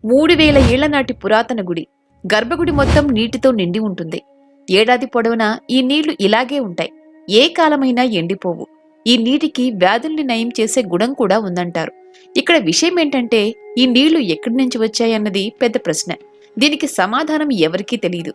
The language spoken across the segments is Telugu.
3000 ఏళ్ల నాటి పురాతన గుడి. గర్భగుడి మొత్తం నీటితో నిండి ఉంటుంది. ఏడాది పొడవునా ఈ నీళ్లు ఇలాగే ఉంటాయి. ఏ కాలమైనా ఎండిపోవు. ఈ నీటికి వ్యాధుల్ని నయం చేసే గుణం కూడా ఉందంటారు. ఇక్కడ విషయం ఏంటంటే, ఈ నీళ్లు ఎక్కడి నుంచి వచ్చాయన్నది పెద్ద ప్రశ్న. దీనికి సమాధానం ఎవరికీ తెలియదు.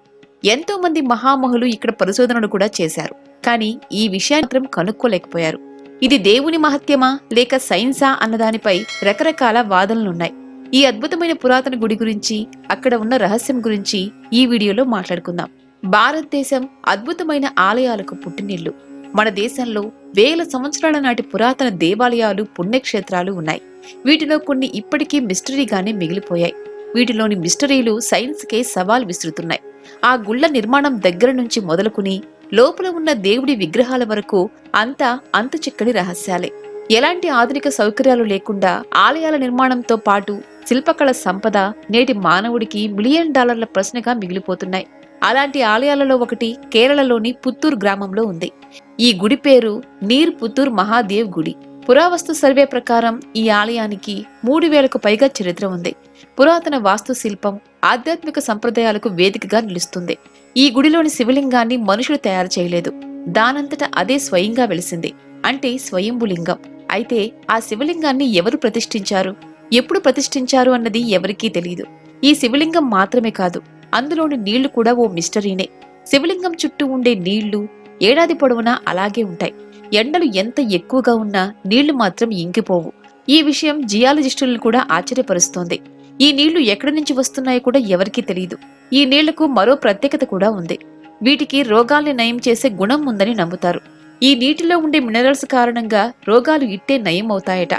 ఎంతో మంది మహామహులు ఇక్కడ పరిశోధనలు కూడా చేశారు. కానీ ఈ విషయాన్ని మాత్రం కనుక్కోలేకపోయారు. ఇది దేవుని మహత్యమా లేక సైన్సా అన్నదానిపై రకరకాల వాదనలున్నాయి. ఈ అద్భుతమైన పురాతన గుడి గురించి, అక్కడ ఉన్న రహస్యం గురించి ఈ వీడియోలో మాట్లాడుకుందాం. భారతదేశం అద్భుతమైన ఆలయాలకు పుట్టినిల్లు. మన దేశంలో వేల సంవత్సరాల నాటి పురాతన దేవాలయాలు, పుణ్యక్షేత్రాలు ఉన్నాయి. వీటిలో కొన్ని ఇప్పటికీ మిస్టరీగానే మిగిలిపోయాయి. వీటిలోని మిస్టరీలు సైన్స్కే సవాల్ విసురుతున్నాయి. ఆ గుళ్ల నిర్మాణం దగ్గర నుంచి మొదలుకుని లోపల ఉన్న దేవుడి విగ్రహాల వరకు అంతా అంతు చిక్కని రహస్యాలే. ఎలాంటి ఆధునిక సౌకర్యాలు లేకుండా ఆలయాల నిర్మాణంతో పాటు శిల్పకళ సంపద నేటి మానవుడికి $1 మిలియన్ ప్రశ్నగా మిగిలిపోతున్నాయి. అలాంటి ఆలయాలలో ఒకటి కేరళలోని పుత్తూరు గ్రామంలో ఉంది. ఈ గుడి పేరు నీర్ పుత్తూర్ మహాదేవ్ గుడి. పురావస్తు సర్వే ప్రకారం ఈ ఆలయానికి 3000కు పైగా చరిత్ర ఉంది. పురాతన వాస్తు శిల్పం ఆధ్యాత్మిక సంప్రదాయాలకు వేదికగా నిలుస్తుంది. ఈ గుడిలోని శివలింగాన్ని మనుషులు తయారు చేయలేదు. దానంతట అదే స్వయంగా వెలిసింది. అంటే స్వయంభులింగం. అయితే ఆ శివలింగాన్ని ఎవరు ప్రతిష్ఠించారు, ఎప్పుడు ప్రతిష్ఠించారు అన్నది ఎవరికీ తెలియదు. ఈ శివలింగం మాత్రమే కాదు, అందులోని నీళ్లు కూడా ఓ మిస్టరీనే. శివలింగం చుట్టూ ఉండే నీళ్లు ఏడాది పొడవునా అలాగే ఉంటాయి. ఎండలు ఎంత ఎక్కువగా ఉన్నా నీళ్లు మాత్రం ఇంకిపోవు. ఈ విషయం జియాలజిస్టులను కూడా ఆశ్చర్యపరుస్తోంది. ఈ నీళ్లు ఎక్కడి నుంచి వస్తున్నాయో కూడా ఎవరికీ తెలియదు. ఈ నీళ్లకు మరో ప్రత్యేకత కూడా ఉంది. వీటికి రోగాల్ని నయం చేసే గుణం ఉందని నమ్ముతారు. ఈ నీటిలో ఉండే మినరల్స్ కారణంగా రోగాలు ఇట్టే నయం అవుతాయట.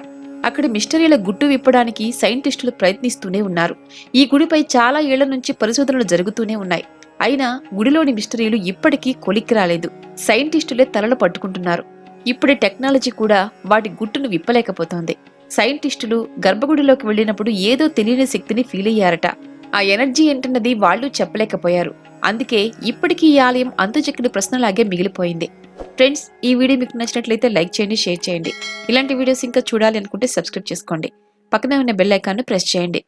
అక్కడి మిస్టరీల గుట్టు విప్పడానికి సైంటిస్టులు ప్రయత్నిస్తూనే ఉన్నారు. ఈ గుడిపై చాలా ఏళ్ల నుంచి పరిశోధనలు జరుగుతూనే ఉన్నాయి. అయినా గుడిలోని మిస్టరీలు ఇప్పటికీ కొలిక్కి రాలేదు. సైంటిస్టులే తలలు పట్టుకుంటున్నారు. ఇప్పుడే టెక్నాలజీ కూడా వాటి గుట్టును విప్పలేకపోతోంది. సైంటిస్టులు గర్భగుడిలోకి వెళ్లినప్పుడు ఏదో తెలియని శక్తిని ఫీల్ అయ్యారట. ఆ ఎనర్జీ ఏంటన్నది వాళ్లు చెప్పలేకపోయారు. అందుకే ఇప్పటికీ ఈ ఆలయం అంతుచిక్కని ప్రశ్నలాగే మిగిలిపోయింది. ఫ్రెండ్స్, ఈ వీడియో మీకు నచ్చినట్లయితే లైక్ చేయండి, షేర్ చేయండి. ఇలాంటి వీడియోస్ ఇంకా చూడాలి అనుకుంటే సబ్స్క్రైబ్ చేసుకోండి. పక్కనే ఉన్న బెల్ ఐకాన్ను ప్రెస్ చేయండి.